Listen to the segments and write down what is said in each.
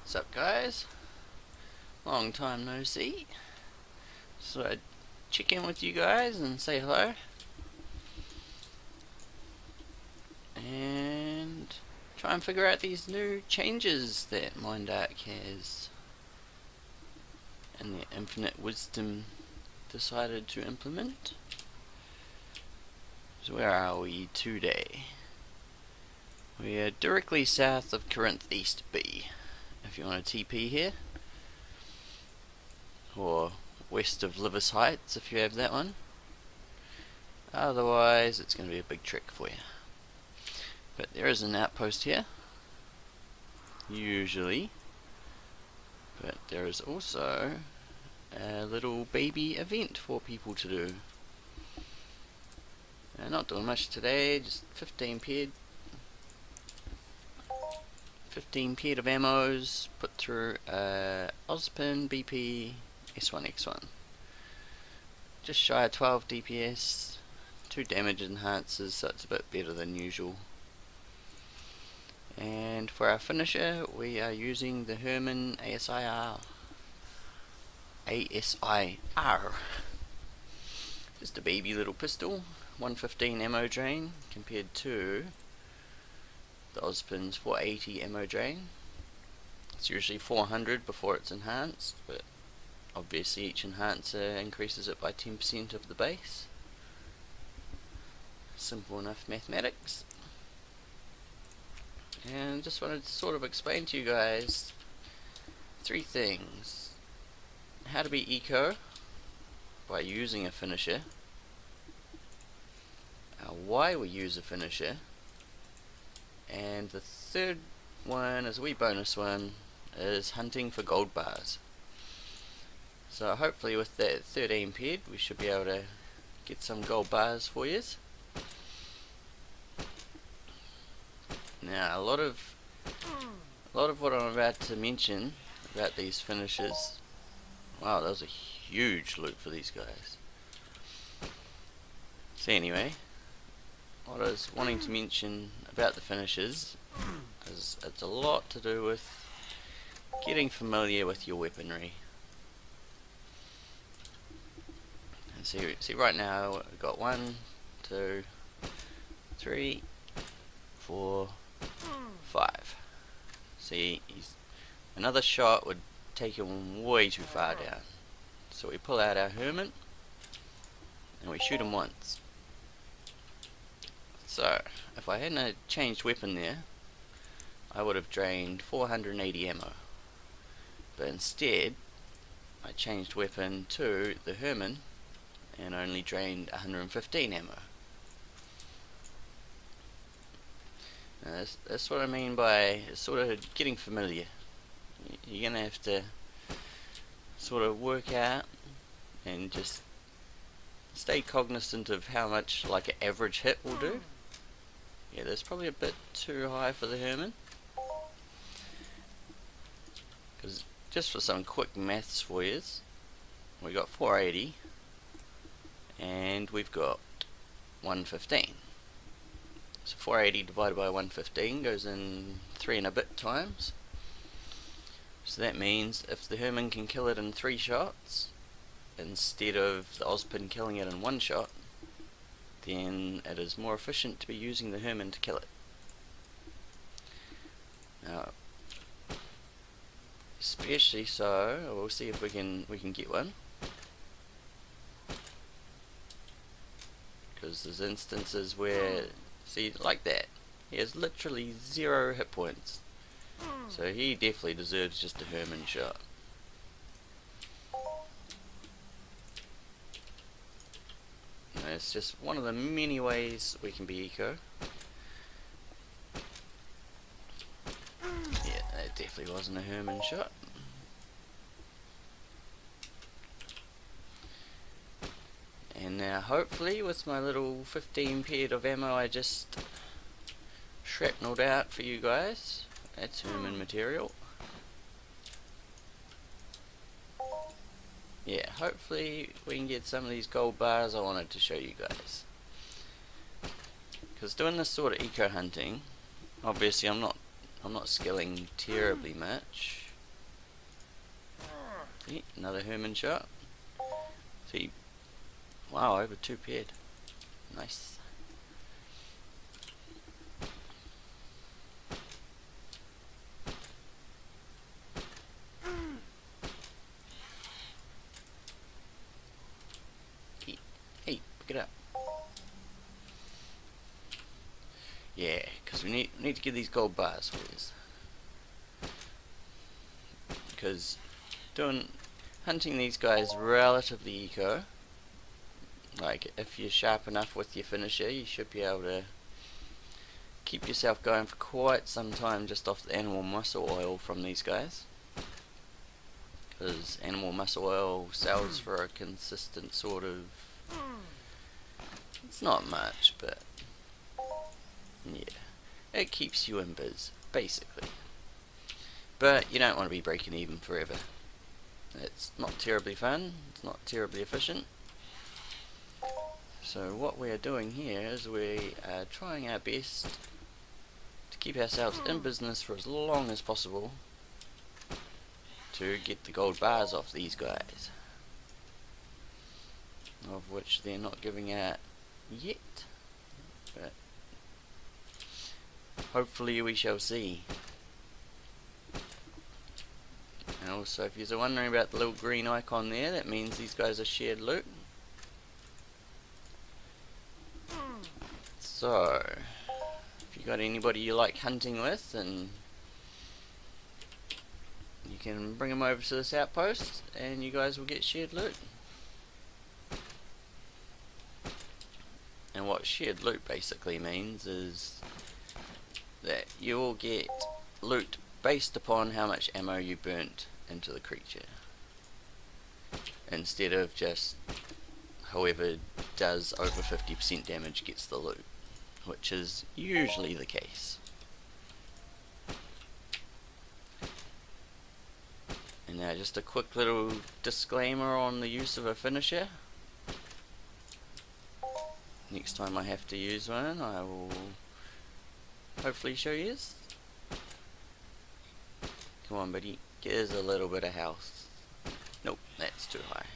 What's up, guys? Long time no see. So I'd check in with you guys and say hello. And try and figure out these new changes that Mindark has and their infinite wisdom decided to implement. So where are we today? We are directly south of Corinth East B, if you want a TP here, or west of Livis Heights if you have that one. Otherwise it's going to be a big trek for you. But there is an outpost here, usually, but there is also a little baby event for people to do. Not doing much today, just 15 paired of ammos put through Ozpin BP S1X1. Just shy of 12 DPS, 2 damage enhancers, so it's a bit better than usual. And for our finisher, we are using the Herman ASIR. Just a baby little pistol, 115 ammo drain compared to the Ozpin's 480 ammo drain. It's usually 400 before it's enhanced, but obviously each enhancer increases it by 10% of the base. Simple enough mathematics. And just wanted to sort of explain to you guys 3 things. How to be eco by using a finisher, why we use a finisher, and the third one is a wee bonus one, is hunting for gold bars. So hopefully with that 13 paired we should be able to get some gold bars for you. Now a lot of what I'm about to mention about these finishers, wow, that was a huge loot for these guys. So anyway, what I was wanting to mention about the finishers is it's a lot to do with getting familiar with your weaponry. And see right now we've got 1, 2, 3, 4, 5. See, another shot would take him way too far down. So we pull out our Herman and we shoot him once. So if I hadn't changed weapon there, I would have drained 480 ammo. But instead I changed weapon to the Herman and only drained 115 ammo. Now that's what I mean by sort of getting familiar. You're gonna have to sort of work out and just stay cognizant of how much like an average hit will do. Yeah, that's probably a bit too high for the Herman. Because just for some quick maths for you, we got 480 and we've got 115. So 480 divided by 115 goes in 3 and a bit times. So that means if the Herman can kill it in 3 shots instead of the Ozpin killing it in 1 shot, then it is more efficient to be using the Herman to kill it. Now, especially so, we'll see if we can get one. Because there's instances where, see, like that, he has literally 0 hit points. So he definitely deserves just a Herman shot. It's just one of the many ways we can be eco. Yeah, that definitely wasn't a Herman shot. And now hopefully with my little 15 paired of ammo I just shrapnelled out for you guys, that's Herman material. Yeah, hopefully we can get some of these gold bars I wanted to show you guys. Because doing this sort of eco hunting, obviously I'm not skilling terribly much. See, another Herman shot. See, wow, over 2 paired. Nice. Hey, pick it up. Yeah, because we need to get these gold bars for this. Because hunting these guys relatively eco. Like, if you're sharp enough with your finisher, you should be able to keep yourself going for quite some time just off the animal muscle oil from these guys. Because animal muscle oil sells for a consistent sort of... It's not much, but... yeah. It keeps you in biz, basically. But you don't want to be breaking even forever. It's not terribly fun, it's not terribly efficient. So what we are doing here is we are trying our best to keep ourselves in business for as long as possible to get the gold bars off these guys, of which they're not giving out yet, but hopefully we shall see. And also, if you're wondering about the little green icon there, that means these guys are shared loot. So, if you got anybody you like hunting with, and you can bring them over to this outpost, and you guys will get shared loot. And what shared loot basically means is that you will get loot based upon how much ammo you burnt into the creature, instead of just whoever does over 50% damage gets the loot, which is usually the case. And now just a quick little disclaimer on the use of a finisher. Next time I have to use one, I will hopefully show you. Come on, buddy, give us a little bit of health. Nope, that's too high.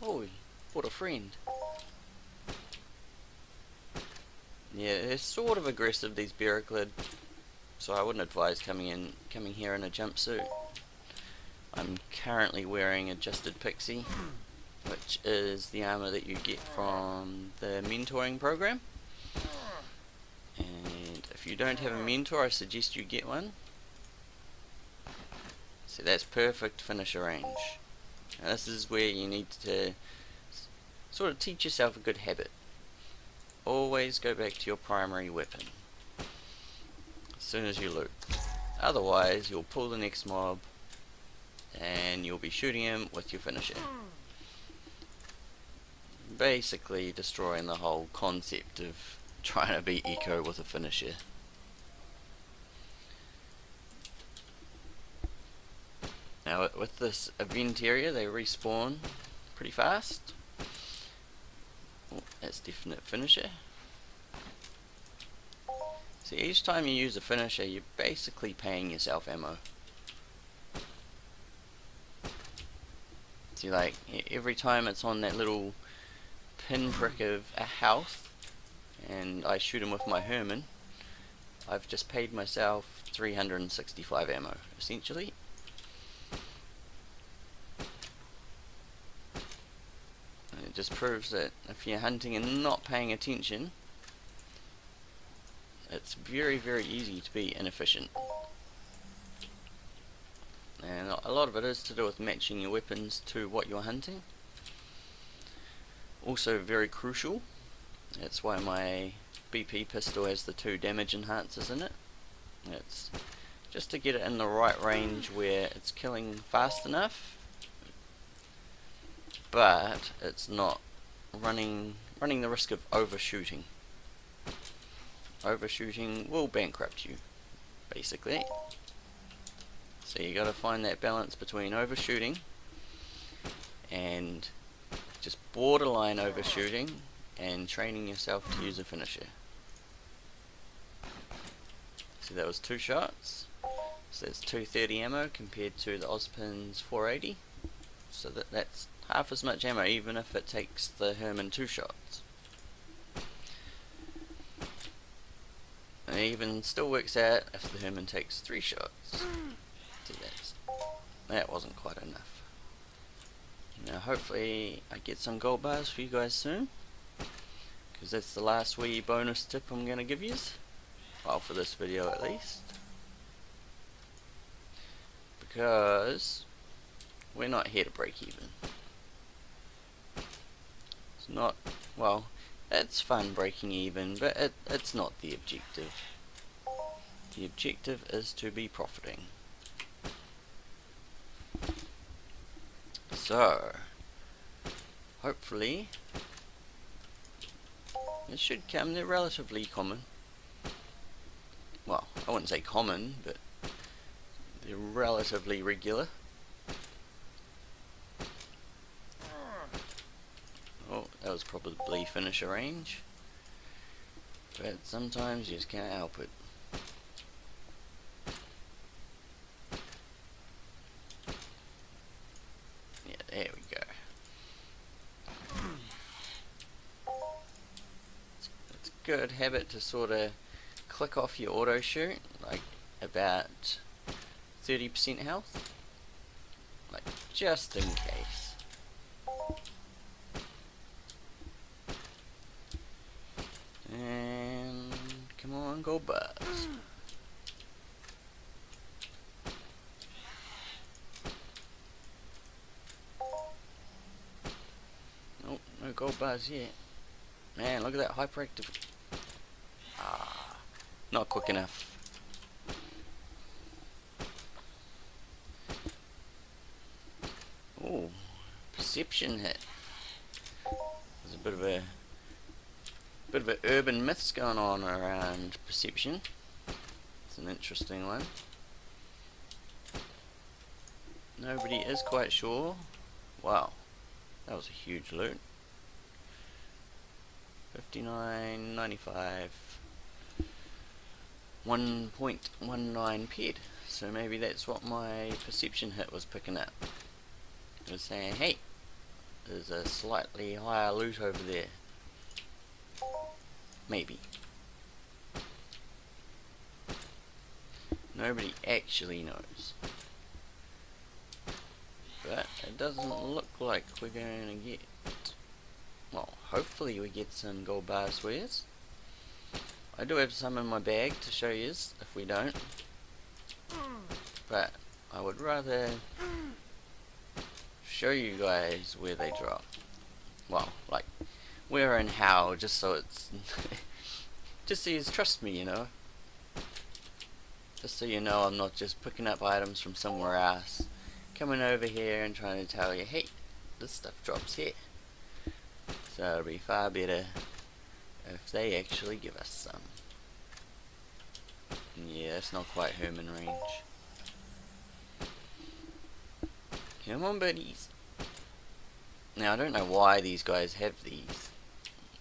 Oh, what a friend. Yeah, they're sort of aggressive, these Berycled, so I wouldn't advise coming here in a jumpsuit. I'm currently wearing Adjusted Pixie, which is the armor that you get from the mentoring program. And if you don't have a mentor, I suggest you get one. So that's perfect finisher range. Now this is where you need to sort of teach yourself a good habit. Always go back to your primary weapon as soon as you loot. Otherwise you'll pull the next mob and you'll be shooting him with your finisher. Basically destroying the whole concept of trying to be eco with a finisher. Now with this event area, they respawn pretty fast. Oh, that's definite finisher. See, each time you use a finisher, you're basically paying yourself ammo. See, like, every time it's on that little pinprick of a health, and I shoot him with my Herman, I've just paid myself 365 ammo, essentially. And it just proves that if you're hunting and not paying attention, it's very, very easy to be inefficient. And a lot of it is to do with matching your weapons to what you're hunting. Also very crucial, that's why my BP pistol has the 2 damage enhancers in it. It's just to get it in the right range where it's killing fast enough, but it's not running the risk of overshooting. Overshooting will bankrupt you, basically. So you gotta find that balance between overshooting and just borderline overshooting and training yourself to use a finisher. So that was 2 shots. So that's 230 ammo compared to the Ozpin's 480. so that's half as much ammo, even if it takes the Herman 2 shots. And it even still works out if the Herman takes 3 shots. See, that wasn't quite enough. Now hopefully I get some gold bars for you guys soon, because that's the last wee bonus tip I'm going to give you. Well, for this video at least. Because we're not here to break even. It's not, well, it's fun breaking even, but it's not the objective. The objective is to be profiting. So, hopefully, it should come. They're relatively common. Well, I wouldn't say common, but they're relatively regular. Oh, that was probably finisher range. But sometimes you just can't help it. Yeah, there we go. It's a good habit to sort of click off your auto shoot, like about 30% health. Like, just in case. And come on, gold bars. Nope, no gold bars yet. Man, look at that hyperactive. Ah, not quick enough. Oh, perception hit. There's a bit of a urban myths going on around perception. It's an interesting one. Nobody is quite sure. Wow, that was a huge loot. 59.95, 1.19 ped. So maybe that's what my perception hit was picking up. It was saying, hey, there's a slightly higher loot over there. Maybe. Nobody actually knows. But it doesn't look like we're going to get... Well, hopefully we get some gold bar swears. I do have some in my bag to show you if we don't. But I would rather show you guys where they drop. Well, like where and how, just so it's just so you trust me, you know. Just so you know I'm not just picking up items from somewhere else, coming over here and trying to tell you, hey, this stuff drops here. So it'll be far better if they actually give us some. Yeah, that's not quite Herman range. Come on, buddies. Now, I don't know why these guys have these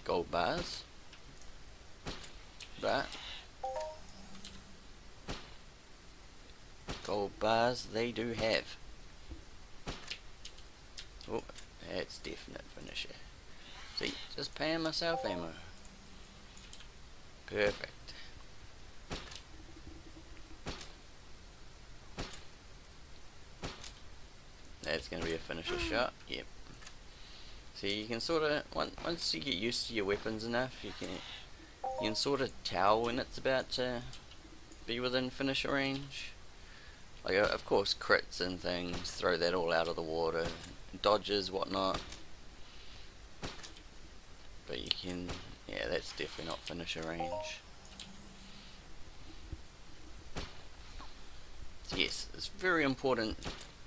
gold bars, but gold bars they do have. Oh, that's definite finisher. See, just paying myself ammo. Perfect. That's going to be a finisher shot. Yep. See, you can sort of, once you get used to your weapons enough, you can sort of tell when it's about to be within finisher range. Like, of course, crits and things, throw that all out of the water. Dodges, whatnot. But you can, yeah, that's definitely not finisher range. So yes, it's very important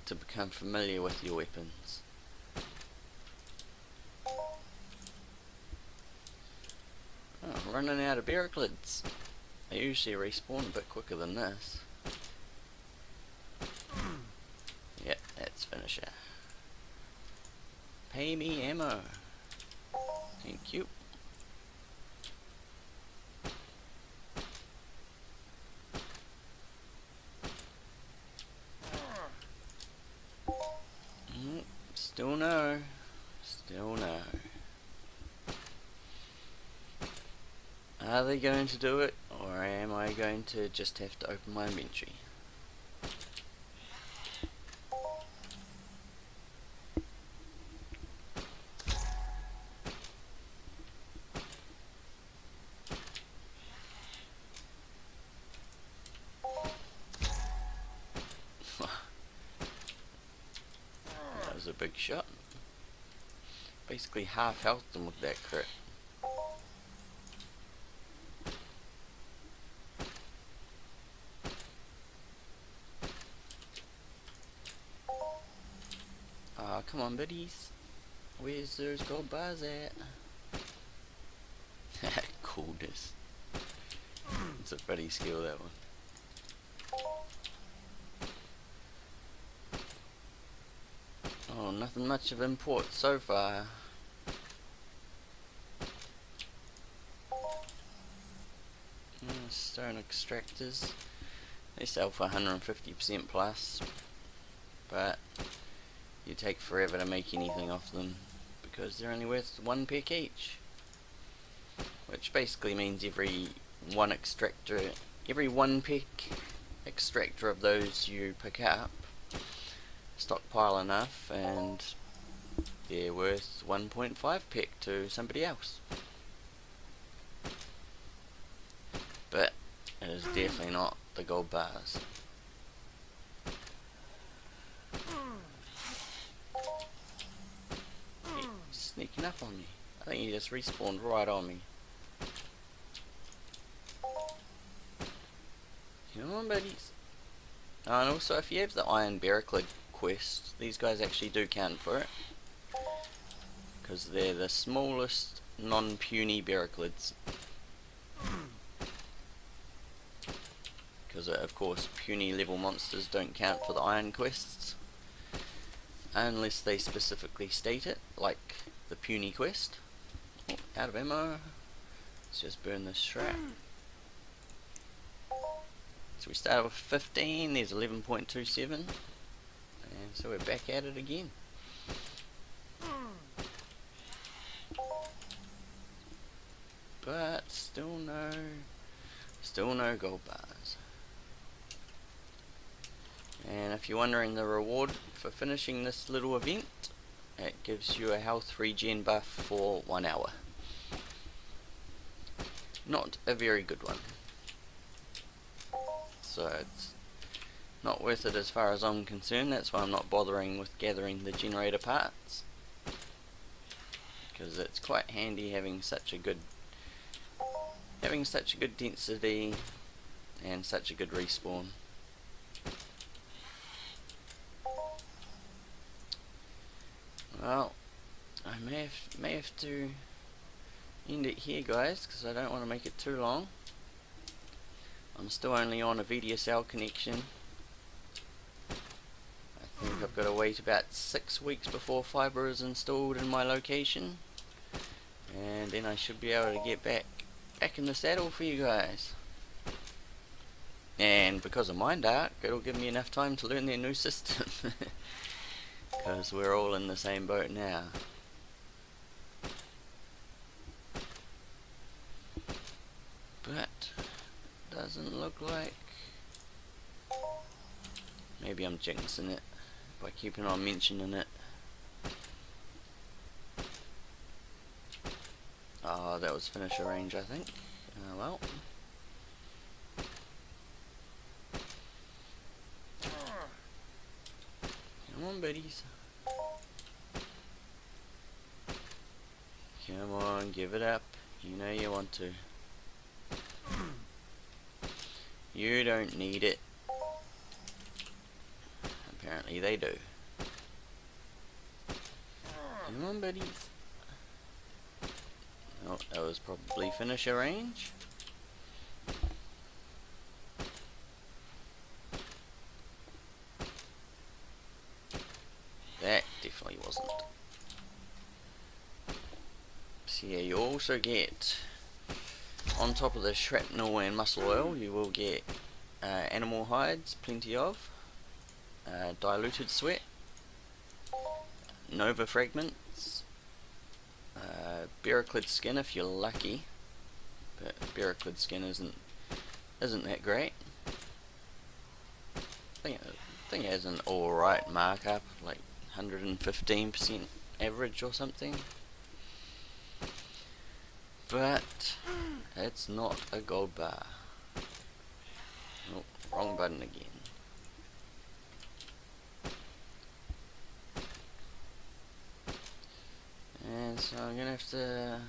to become familiar with your weapons. Oh, running out of Berycleds. They usually respawn a bit quicker than this. Yep, that's finisher. Pay me ammo. Thank you. they going to do it, or am I going to just have to open my inventory? That was a big shot. Basically half health them with that crit. Ah, come on, buddies. Where's those gold bars at? Coolness. It's a funny skill, that one. Oh, nothing much of import so far. Stone extractors. They sell for 150% plus, but you take forever to make anything off them because they're only worth 1 peck each. Which basically means every 1 peck extractor of those you pick up, stockpile enough and they're worth 1.5 peck to somebody else. But it is definitely not the gold bars. He's sneaking up on me. I think he just respawned right on me. Come on, buddies. And also, if you have the Iron Berycled quest, these guys actually do count for it, because they're the smallest non-puny Beryclids. Because of course puny level monsters don't count for the iron quests unless they specifically state it, like the puny quest. Oh, out of ammo. Let's just burn this strap. So we started with 15, there's 11.27, and so we're back at it again. But still no gold bars. And if you're wondering the reward for finishing this little event, it gives you a health regen buff for 1 hour. Not a very good one. So it's not worth it as far as I'm concerned. That's why I'm not bothering with gathering the generator parts, because it's quite handy having such a good density and such a good respawn. Well, I may have to end it here, guys, because I don't want to make it too long. I'm still only on a VDSL connection. I think I've got to wait about 6 weeks before Fibre is installed in my location, and then I should be able to get back in the saddle for you guys. And because of Mindark, it'll give me enough time to learn their new system. Because we're all in the same boat now. But doesn't look like... Maybe I'm jinxing it by keeping on mentioning it. Oh, that was finisher range, I think. Well. Come on, buddies. Come on, give it up. You know you want to. You don't need it. Apparently they do. Come on, buddies. Oh, that was probably finisher range. That definitely wasn't. So yeah, you also get, on top of the shrapnel and muscle oil, you will get animal hides, plenty of, diluted sweat, nova fragments, Berycled skin if you're lucky, but Berycled skin isn't that great. I think it has an alright markup, like 115% average or something. But it's not a gold bar. Oh, wrong button again. And so I'm gonna have to...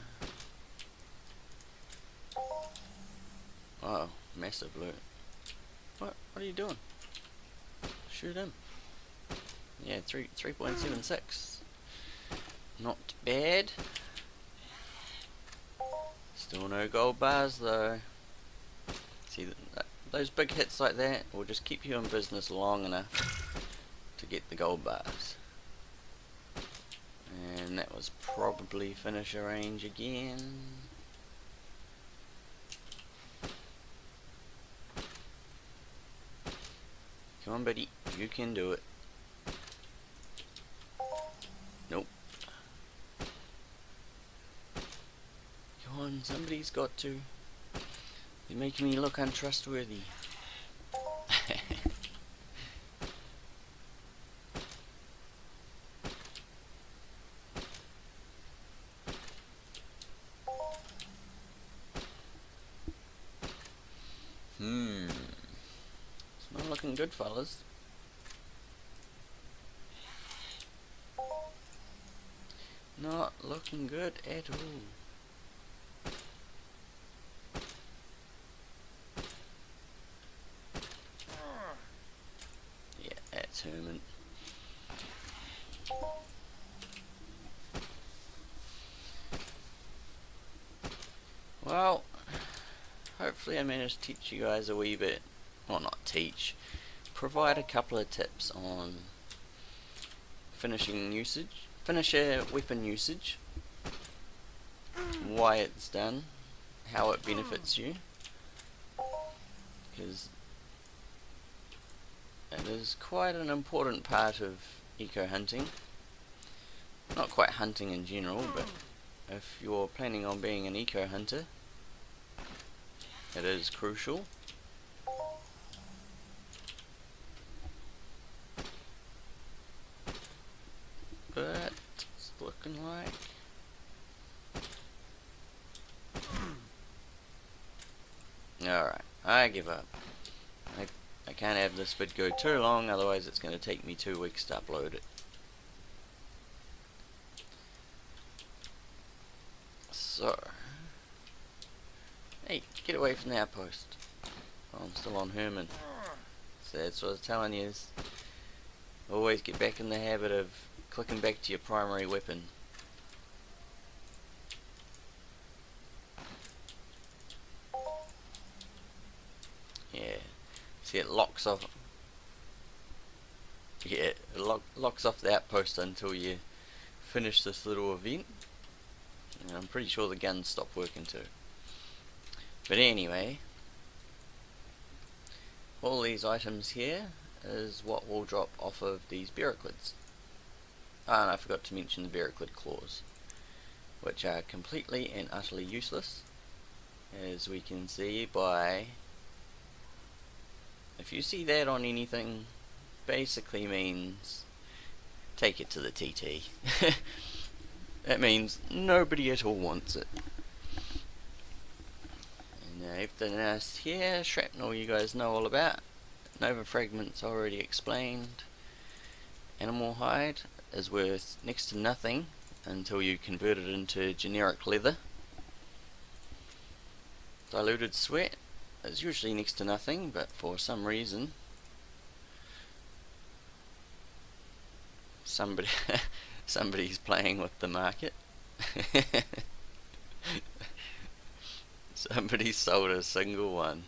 Oh, massive loot. What are you doing? Shoot him. Yeah, 3.76. Not bad. Still no gold bars though. See, those big hits like that will just keep you in business long enough to get the gold bars. And that was probably finisher range again. Come on, buddy, you can do it. Nope. Come on, somebody's got to. You're making me look untrustworthy. It's not looking good, fellas. Not looking good at all. Yeah, that's Herman. Well, hopefully I managed to teach you guys a wee bit. Well, not teach. Provide a couple of tips on finisher weapon usage, why it's done, how it benefits you, because it is quite an important part of eco hunting. Not quite hunting in general, but if you're planning on being an eco hunter, it is crucial. But it's looking like alright, I give up. I can't have this vid go too long, otherwise it's going to take me 2 weeks to upload it. So, hey, get away from the outpost. Oh, I'm still on Herman. So that's what I was telling you, is always get back in the habit of clicking back to your primary weapon. Yeah, see, it locks off. Yeah, it locks off the outpost until you finish this little event. And I'm pretty sure the guns stop working too. But anyway, all these items here is what will drop off of these Berycleds. Ah, and I forgot to mention the Berycled claws, which are completely and utterly useless, as we can see by, if you see that on anything, basically means take it to the TT. That means nobody at all wants it. And everything else here, shrapnel you guys know all about, Nova fragments already explained, animal hide is worth next to nothing until you convert it into generic leather. Diluted sweat is usually next to nothing, but for some reason somebody's playing with the market. Somebody sold a single one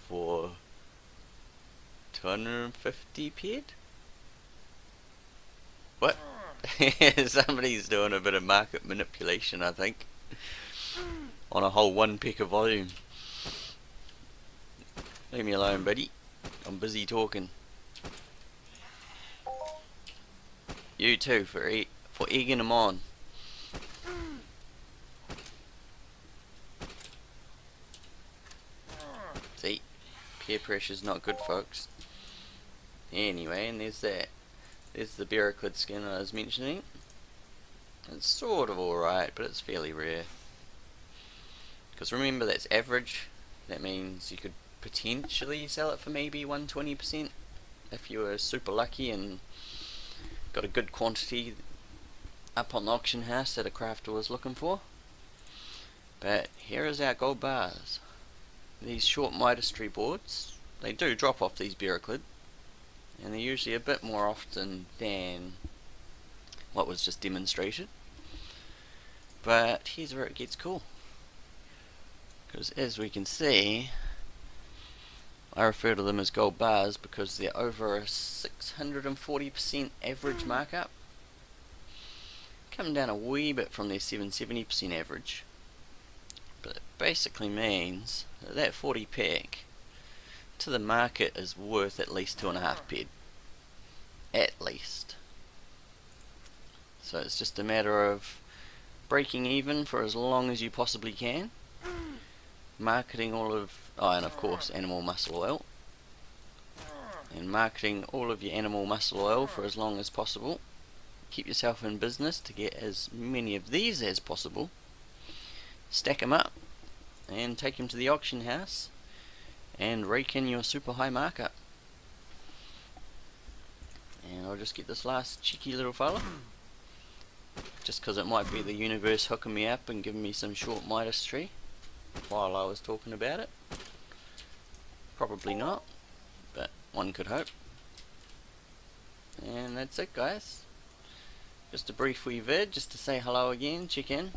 for 250 ped? What? Somebody's doing a bit of market manipulation, I think, on a whole 1 peck of volume. Leave me alone, buddy. I'm busy talking. You too, for egging them on. Peer pressure's not good, folks. Anyway, and there's that. There's the Berycled skin I was mentioning. It's sort of alright, but it's fairly rare. Because remember, that's average. That means you could potentially sell it for maybe 120% if you were super lucky and got a good quantity up on the auction house that a crafter was looking for. But here is our gold bars. These short Midas-tree boards, they do drop off these Berycled, and they're usually a bit more often than what was just demonstrated. But here's where it gets cool, because as we can see, I refer to them as gold bars because they're over a 640% average markup, coming down a wee bit from their 770% average. But it basically means that that 40 pack to the market is worth at least 2.5 ped. At least. So it's just a matter of breaking even for as long as you possibly can, marketing all of, and of course animal muscle oil, and marketing all of your animal muscle oil for as long as possible. Keep yourself in business to get as many of these as possible, stack them up and take them to the auction house and rake in your super high markup. And I'll just get this last cheeky little fella, just because it might be the universe hooking me up and giving me some short Midas tree while I was talking about it. Probably not, but one could hope. And that's it, guys. Just a brief wee vid, just to say hello again, check in,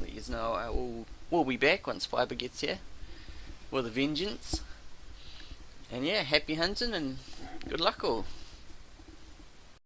let you know we'll be back once Fibre gets here with a vengeance. And yeah, happy hunting and good luck all.